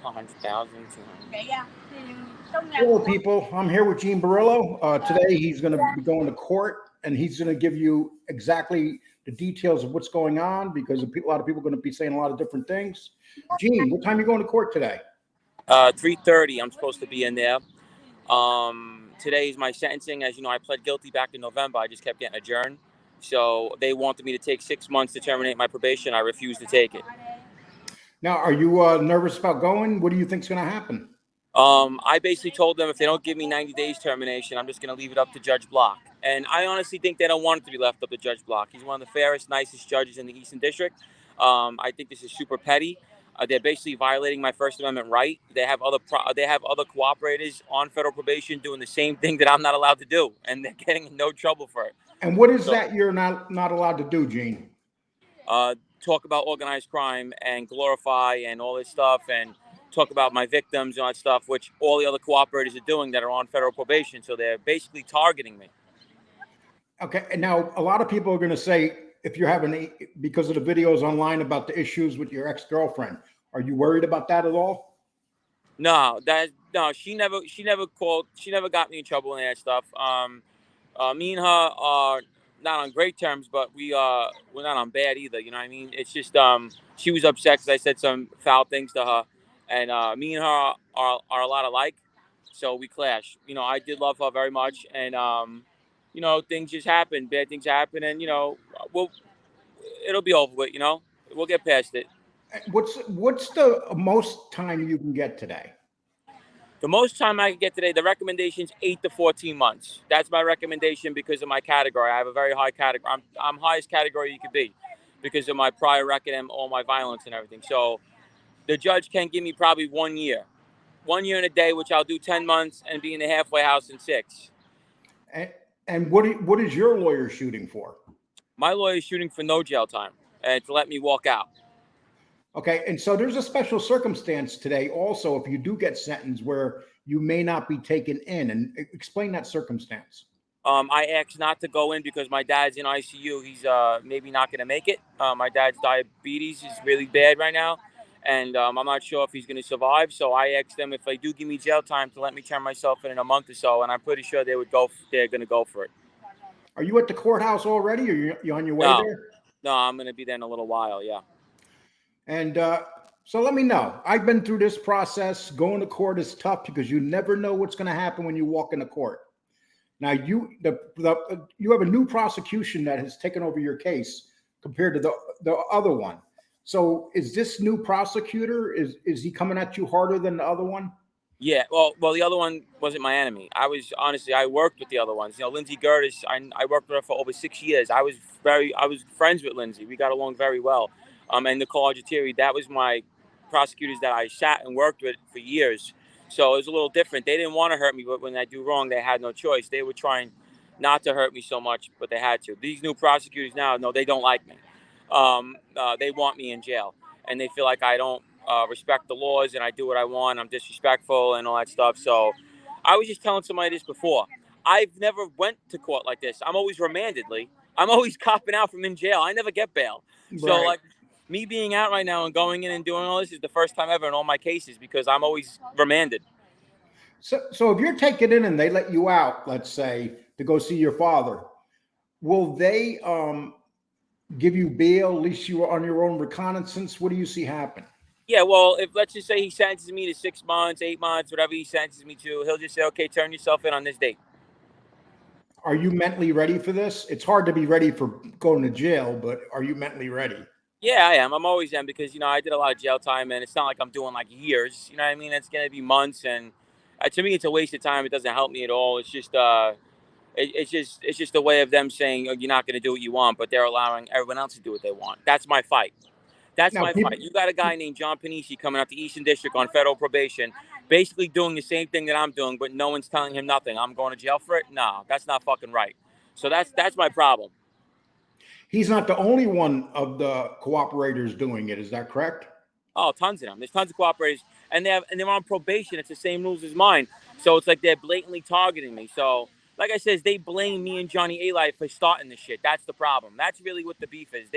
100,000. Hello, people. I'm here with Gene Borrello. Today, he's going to be going to court, and he's going to give you exactly the details of what's going on because a lot of people are going to be saying a lot of different things. Gene, what time are you going to court today? 3:30. I'm supposed to be in there. Today is my sentencing. As you know, I pled guilty back in November. I just kept getting adjourned. So they wanted me to take 6 months to terminate my probation. I refused to take it. Now, are you nervous about going? What do you think is going to happen? I basically told them if they don't give me 90 days termination, I'm just going to leave it up to Judge Block. And I honestly think they don't want it to be left up to Judge Block. He's one of the fairest, nicest judges in the Eastern District. I think this is super petty. They're basically violating my First Amendment right. They have other cooperators on federal probation doing the same thing that I'm not allowed to do, and they're getting in no trouble for it. And what is that you're not allowed to do, Gene? Talk about organized crime and glorify and all this stuff and talk about my victims and all that stuff, which all the other cooperators are doing that are on federal probation. So they're basically targeting me. Okay. And now a lot of people are going to say, if you're having, because of the videos online about the issues with your ex-girlfriend, are you worried about that at all? No, she never called. She never got me in trouble and that stuff. Me and her are not on great terms, but we're not on bad either. You know what I mean? It's just she was upset because I said some foul things to her, and me and her are a lot alike, so we clash. You know, I did love her very much, and you know, things just happen, bad things happen, and you know, it'll be over with. You know, we'll get past it. What's the most time you can get today? The most time I can get today, the recommendation is 8 to 14 months. That's my recommendation because of my category. I have a very high category. I'm highest category you could be because of my prior record and all my violence and everything. So the judge can give me probably 1 year. 1 year and a day, which I'll do 10 months and be in the halfway house in 6. And what is your lawyer shooting for? My lawyer is shooting for no jail time and to let me walk out. Okay, and so there's a special circumstance today also if you do get sentenced where you may not be taken in, and explain that circumstance. I asked not to go in because my dad's in ICU. He's maybe not going to make it. My dad's diabetes is really bad right now, and I'm not sure if he's going to survive. So I asked them if they do give me jail time to let me turn myself in a month or so, and I'm pretty sure they're going to go for it. Are you at the courthouse already, or you on your way there? No, I'm going to be there in a little while, yeah. And so let me know. I've been through this process. Going to court is tough because you never know what's going to happen when you walk into court. Now, you have a new prosecution that has taken over your case compared to the other one. So is this new prosecutor, is he coming at you harder than the other one? Yeah, well, the other one wasn't my enemy. I worked with the other ones. You know, Lindsay Gertis, I worked with her for over 6 years. I was friends with Lindsay. We got along very well. And Nicole Argentieri, that was my prosecutors that I sat and worked with for years. So it was a little different. They didn't want to hurt me, but when I do wrong, they had no choice. They were trying not to hurt me so much, but they had to. These new prosecutors now, no, they don't like me. They want me in jail, and they feel like I don't respect the laws and I do what I want. I'm disrespectful and all that stuff. So I was just telling somebody this before. I've never went to court like this. I'm always remanded, Lee. I'm always copping out from in jail. I never get bail. Right. So like me being out right now and going in and doing all this is the first time ever in all my cases because I'm always remanded. So if you're taken in and they let you out, let's say, to go see your father, will they give you bail, at least you were on your own reconnaissance? What do you see happen? Yeah, well, if let's just say he sentences me to 6 months, 8 months, whatever he sentences me to, he'll just say, okay, turn yourself in on this date. Are you mentally ready for this? It's hard to be ready for going to jail, but are you mentally ready? Yeah, I am. I'm always am because, you know, I did a lot of jail time and it's not like I'm doing like years. You know what I mean? It's going to be months. And to me, it's a waste of time. It doesn't help me at all. It's just it's just a way of them saying, oh, you're not going to do what you want, but they're allowing everyone else to do what they want. That's my fight. That's my fight. You got a guy named John Panisi coming out the Eastern District on federal probation, basically doing the same thing that I'm doing, but no one's telling him nothing. I'm going to jail for it? No, that's not fucking right. So that's my problem. He's not the only one of the cooperators doing it. Is that correct? Oh, tons of them. There's tons of cooperators, and they're on probation. It's the same rules as mine. So it's like they're blatantly targeting me. So, like I said, they blame me and Johnny A-Life for starting this shit. That's the problem. That's really what the beef is.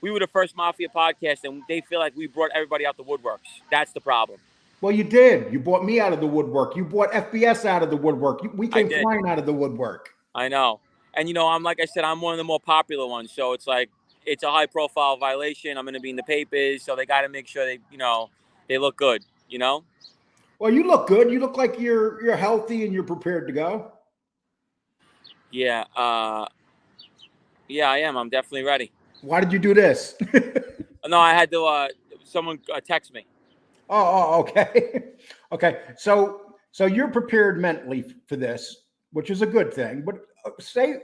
We were the first Mafia podcast, and they feel like we brought everybody out the woodworks. That's the problem. Well, you did. You brought me out of the woodwork. You brought FBS out of the woodwork. We I came did. flying out of the woodwork. I know. And, I'm like I said, I'm one of the more popular ones. So it's like, it's a high profile violation. I'm going to be in the papers. So they got to make sure they look good, Well, you look good. You look like you're healthy and you're prepared to go. Yeah. Yeah, I am. I'm definitely ready. Why did you do this? No, I had to, someone text me. Oh, okay. Okay. So you're prepared mentally for this, which is a good thing. But say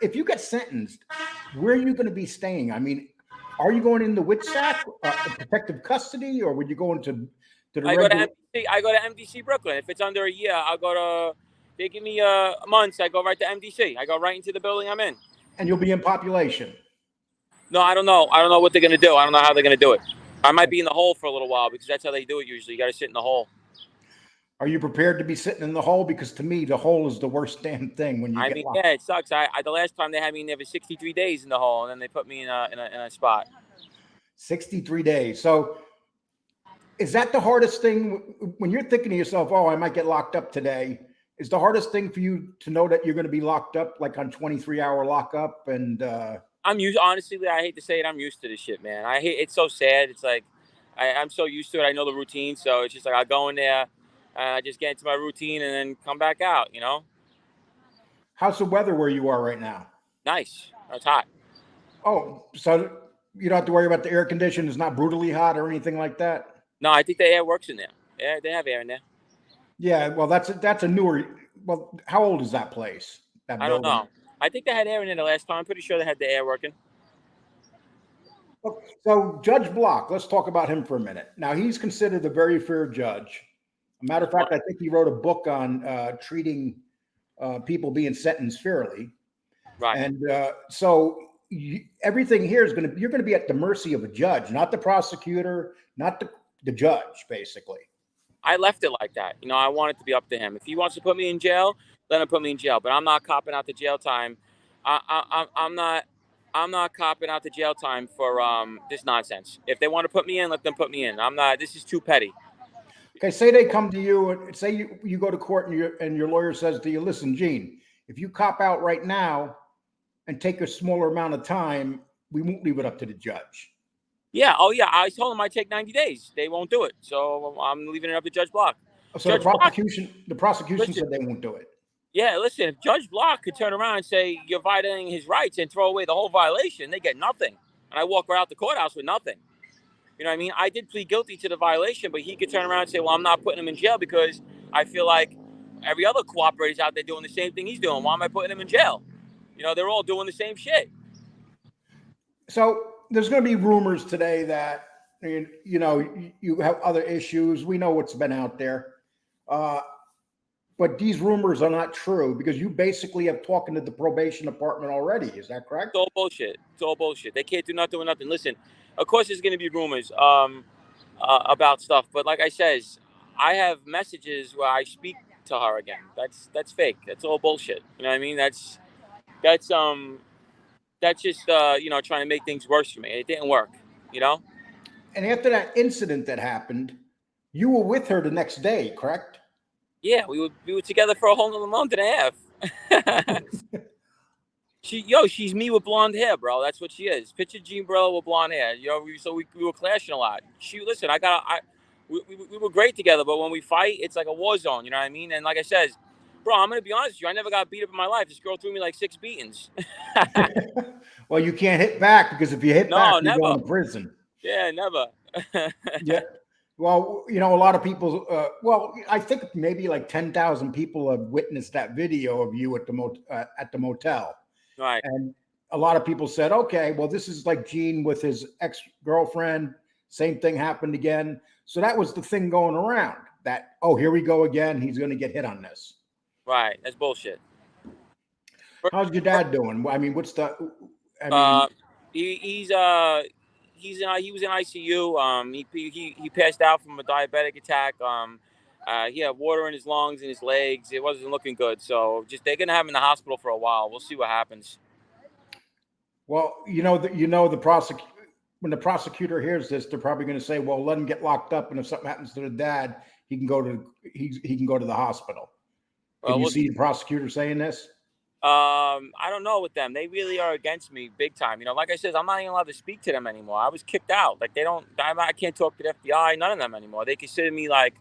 if you get sentenced, where are you going to be staying? I mean, are you going into WITSAC, protective custody, or would you go into the regular? I go to MDC Brooklyn. If it's under a year, I'll go to. They give me months. I go right to MDC. I go right into the building I'm in. And you'll be in population. No, I don't know. I don't know what they're going to do. I don't know how they're going to do it. I might be in the hole for a little while because that's how they do it usually. You got to sit in the hole. Are you prepared to be sitting in the hole? Because to me, the hole is the worst damn thing when you get locked. Yeah, it sucks. The last time they had me in there for 63 days in the hole, and then they put me in a spot. 63 days. So is that the hardest thing when you're thinking to yourself, oh, I might get locked up today? Is the hardest thing for you to know that you're going to be locked up like on 23-hour lockup? And honestly, I hate to say it, I'm used to this shit, man. It's so sad. It's like I'm so used to it. I know the routine, so it's just like I go in there, just get into my routine, and then come back out. How's the weather where you are right now? Nice. It's hot. Oh, so you don't have to worry about the air condition. It's not brutally hot or anything like that. No, I think the air works in there. Yeah, they have air in there. Yeah, well, that's a newer. Well, how old is that place? I don't know. I think they had air in there the last time. I'm pretty sure they had the air working. So Judge Block, let's talk about him for a minute. Now, he's considered a very fair judge. A matter of fact, I think he wrote a book on treating people being sentenced fairly. Right. And everything here you're going to be at the mercy of a judge, not the prosecutor, not the judge, basically. I left it like that. I want it to be up to him. If he wants to put me in jail, let him put me in jail. But I'm not copping out the jail time. I'm not copping out the jail time for this nonsense. If they want to put me in, let them put me in. I'm not. This is too petty. Okay, say they come to you and say you go to court and your lawyer says to you, listen, Gene, if you cop out right now and take a smaller amount of time, we won't leave it up to the judge. Yeah. Oh, yeah. I told them I'd take 90 days. They won't do it. So I'm leaving it up to Judge Block. So Judge the prosecution said they won't do it. Yeah, listen, if Judge Block could turn around and say you're violating his rights and throw away the whole violation, they get nothing. And I walk right out the courthouse with nothing. You know what I mean? I did plead guilty to the violation, but he could turn around and say, well, I'm not putting him in jail because I feel like every other cooperator's out there doing the same thing he's doing. Why am I putting him in jail? They're all doing the same shit. So there's going to be rumors today that, you have other issues. We know what's been out there. But these rumors are not true because you basically have talking to the probation department already. Is that correct? It's all bullshit. It's all bullshit. They can't do nothing with nothing. Listen, of course there's going to be rumors about stuff. But like I says, I have messages where I speak to her again. That's fake. That's all bullshit. You know what I mean? That's just trying to make things worse for me. It didn't work. And after that incident that happened, you were with her the next day, correct? Yeah, we were together for a whole another month and a half. She's me with blonde hair, bro. That's what she is. Picture Gene Borrello with blonde hair. We were clashing a lot. Listen, we were great together, but when we fight, it's like a war zone. You know what I mean? And like I said, bro, I'm gonna be honest with you. I never got beat up in my life. This girl threw me like 6 beatings. Well, you can't hit back because if you hit back, you're never. going to prison. Yeah, never. Yeah. Well, a lot of people, I think maybe like 10,000 people have witnessed that video of you at the motel. Right. And a lot of people said, okay, well, this is like Gene with his ex-girlfriend. Same thing happened again. So that was the thing going around that, oh, here we go again. He's going to get hit on this. Right. That's bullshit. How's your dad doing? I mean, he was in ICU. He passed out from a diabetic attack. He had water in his lungs and his legs. It wasn't looking good. So they're gonna have him in the hospital for a while. We'll see what happens. Well, the when the prosecutor hears this, they're probably going to say, "Well, let him get locked up, and if something happens to the dad, he can go to he can go to the hospital." Can you Well, see the prosecutor saying this? I don't know with them. They really are against me big time. Like I said, I'm not even allowed to speak to them anymore. I was kicked out. Like they don't. I can't talk to the FBI. None of them anymore. They consider me like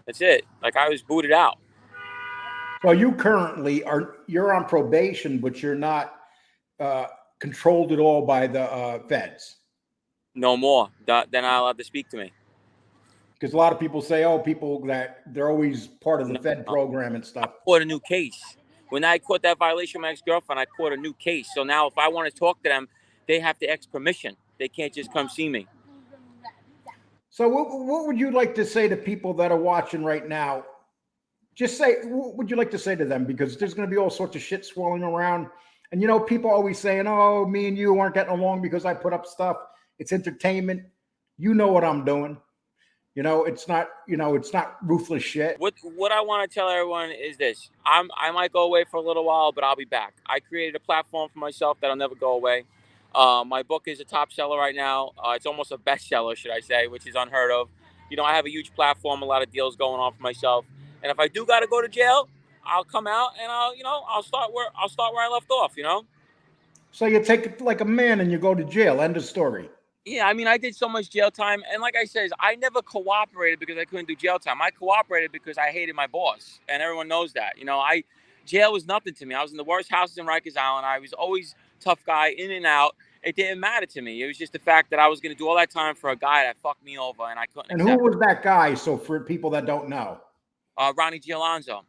that's it. Like I was booted out. So you currently you're on probation, but you're not uh, controlled at all by the feds. No more. They're not allowed to speak to me. Because a lot of people say, "Oh, people that they're always part of the No, Fed no. program and I stuff." caught a new case. When I caught that violation of my ex-girlfriend, I caught a new case. So now if I want to talk to them, they have to ask permission. They can't just come see me. So, what would you like to say to people that are watching right now? Just say, what would you like to say to them? Because there's going to be all sorts of shit swirling around. And, people always saying, "Oh, me and you aren't getting along because I put up stuff." It's entertainment. You know what I'm doing. It's not ruthless shit. What I want to tell everyone is this: I might go away for a little while, but I'll be back. I created a platform for myself that'll never go away. My book is a top seller right now. It's almost a bestseller, should I say, which is unheard of. I have a huge platform, a lot of deals going on for myself. And if I do got to go to jail, I'll come out and I'll start where I left off. So you take it like a man and you go to jail. End of story. Yeah, I mean, I did so much jail time, and like I said, I never cooperated because I couldn't do jail time. I cooperated because I hated my boss, and everyone knows that. Jail was nothing to me. I was in the worst houses in Rikers Island. I was always tough guy, in and out. It didn't matter to me. It was just the fact that I was going to do all that time for a guy that fucked me over, and I couldn't And who accept was that guy? So for people that don't know, Ronny Giallanzo.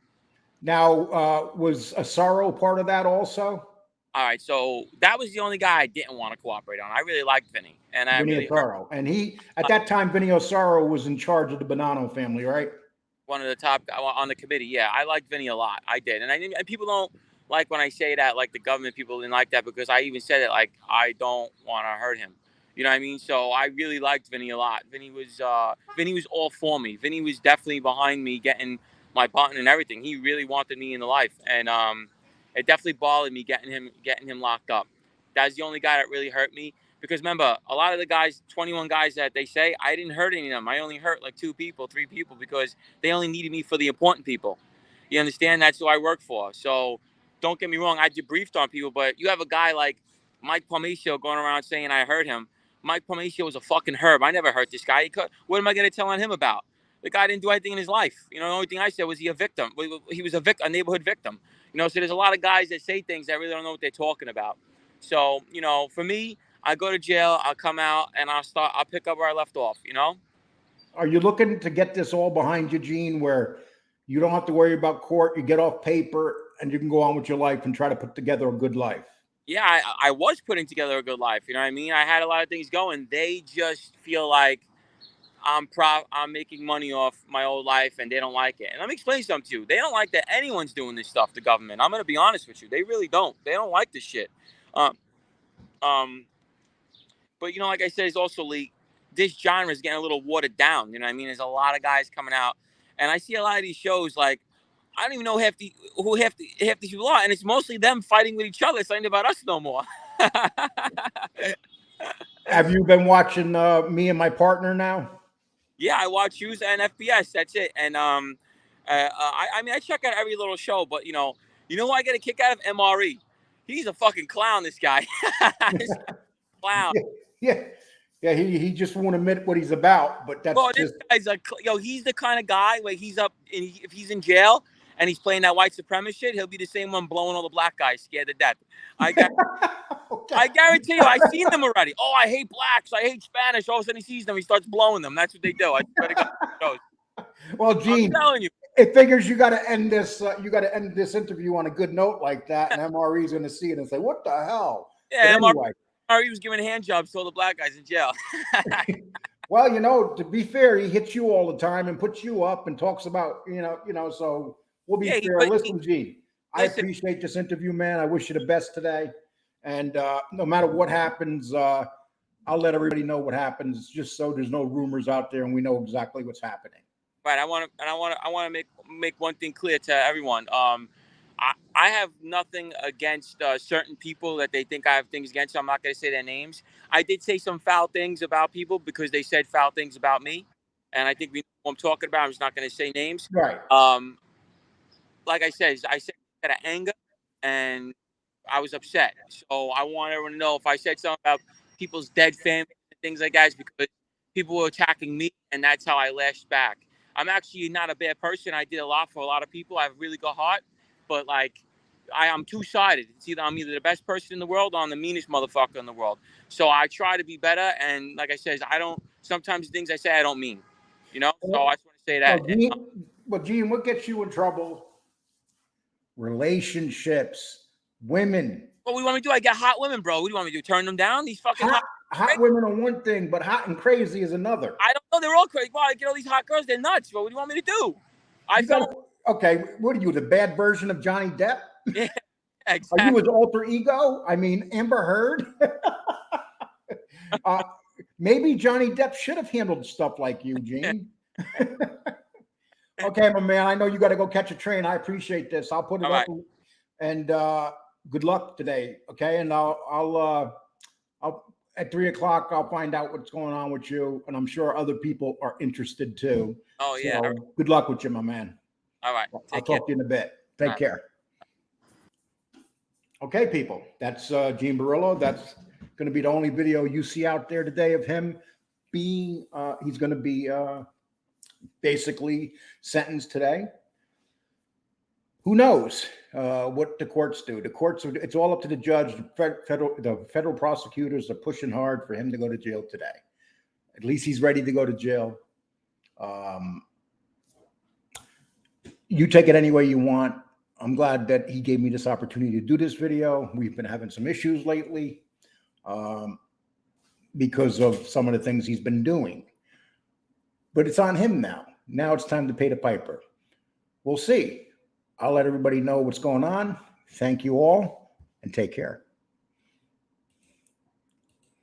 now was Assaro part of that also? All right, so that was the only guy I didn't want to cooperate on. I really liked Vinny, and I Vinny really hurt Assaro, and he at that time Vinny Assaro was in charge of the Bonanno family, right? one of the top on the committee. Yeah, I liked Vinny a lot. I did, and people don't like when I say that. Like the government people didn't like that because I even said it. Like I don't want to hurt him. You know what I mean? So I really liked Vinny a lot. Vinny was all for me. Vinny was definitely behind me getting my button and everything. He really wanted me in the life, and it definitely bothered me getting him locked up. That's the only guy that really hurt me. Because remember, a lot of the guys, 21 guys that they say, I didn't hurt any of them. I only hurt like 2 people, 3 people because they only needed me for the important people. You understand? That's who I work for. So don't get me wrong. I debriefed on people, but you have a guy like Mike Palmacio going around saying I hurt him. Mike Palmacio was a fucking herb. I never hurt this guy. What am I going to tell on him about? The guy didn't do anything in his life. The only thing I said was he a victim. He was a neighborhood victim. So there's a lot of guys that say things that really don't know what they're talking about. So, for me, I go to jail, I'll come out, and I'll pick up where I left off. Are you looking to get this all behind you, Gene, where you don't have to worry about court, you get off paper, and you can go on with your life and try to put together a good life? Yeah, I was putting together a good life. You know what I mean? I had a lot of things going. They just feel like I'm making money off my old life, and they don't like it. And let me explain something to you. They don't like that anyone's doing this stuff, the government. I'm going to be honest with you. They really don't. They don't like this shit. Um, um, But like I said, it's also this genre is getting a little watered down. You know what I mean? There's a lot of guys coming out, and I see a lot of these shows. Like I don't even know who half these people are, and it's mostly them fighting with each other. It's not about us no more. Have you been watching me and my partner now? Yeah, I watch Hughes and FBS. That's it. And I mean, I check out every little show, but who I get a kick out of? MRE. He's a fucking clown. This guy. This clown. Yeah. Yeah, he just won't admit what he's about, but that's This just guy's he's the kind of guy where he's up, and if he's in jail and he's playing that white supremacist shit, he'll be the same one blowing all the black guys scared to death. okay. I guarantee you, I've seen them already. Oh, I hate blacks, I hate Spanish. All of a sudden he sees them, he starts blowing them. That's what they do. I swear to God. Well, Gene, I'm telling you. It figures you got to end this. You got to end this interview on a good note like that, and MRE's going to see it and say, "What the hell?" Yeah, but anyway, MRE was giving hand jobs to all the black guys in jail. Well, to be fair, he hits you all the time and puts you up and talks about, so we'll be fair. Listen, Gene, I appreciate this interview, man. I wish you the best today. And no matter what happens, I'll let everybody know what happens, just so there's no rumors out there and we know exactly what's happening. Right. I want to make one thing clear to everyone. I have nothing against certain people that they think I have things against. So I'm not going to say their names. I did say some foul things about people because they said foul things about me, and I think we know who I'm talking about. I'm just not going to say names. Right. Like I said out of anger, and I was upset. So I want everyone to know if I said something about people's dead families and things like that, it's because people were attacking me, and that's how I lashed back. I'm actually not a bad person. I did a lot for a lot of people. I have a really good heart, but like I'm two-sided. It's either I'm either the best person in the world or I'm the meanest motherfucker in the world. So I try to be better, and like I said, I don't. Sometimes things I say I don't mean, you know. So I just want to say that. Gene, what gets you in trouble? Relationships, women. What do you want me to do? I got hot women, bro. What do you want me to do? Turn them down? These fucking hot women are one thing, but hot and crazy is another. I don't know. They're all crazy. Well, I get all these hot girls. They're nuts. Bro. What do you want me to do? Okay, what are you, the bad version of Johnny Depp? Yeah, exactly. Are you his alter ego? I mean, Amber Heard? Maybe Johnny Depp should have handled stuff like you, Gene. Okay, my man, I know you got to go catch a train. I appreciate this. I'll put it up. Right. And good luck today. Okay, and I'll at 3 o'clock I'll find out what's going on with you, and I'm sure other people are interested too. Oh yeah. So, good luck with you, my man. All right. I'll talk to you in a bit. Take care. Okay, people. That's Gene Borrello. That's going to be the only video you see out there today of him being. He's going to be basically sentenced today. Who knows what the courts do? The courts are, it's all up to the judge. The federal prosecutors are pushing hard for him to go to jail today. At least he's ready to go to jail. You take it any way you want. I'm glad that he gave me this opportunity to do this video. We've been having some issues lately because of some of the things he's been doing. But it's on him now. Now it's time to pay the piper. We'll see. I'll let everybody know what's going on. Thank you all, and take care.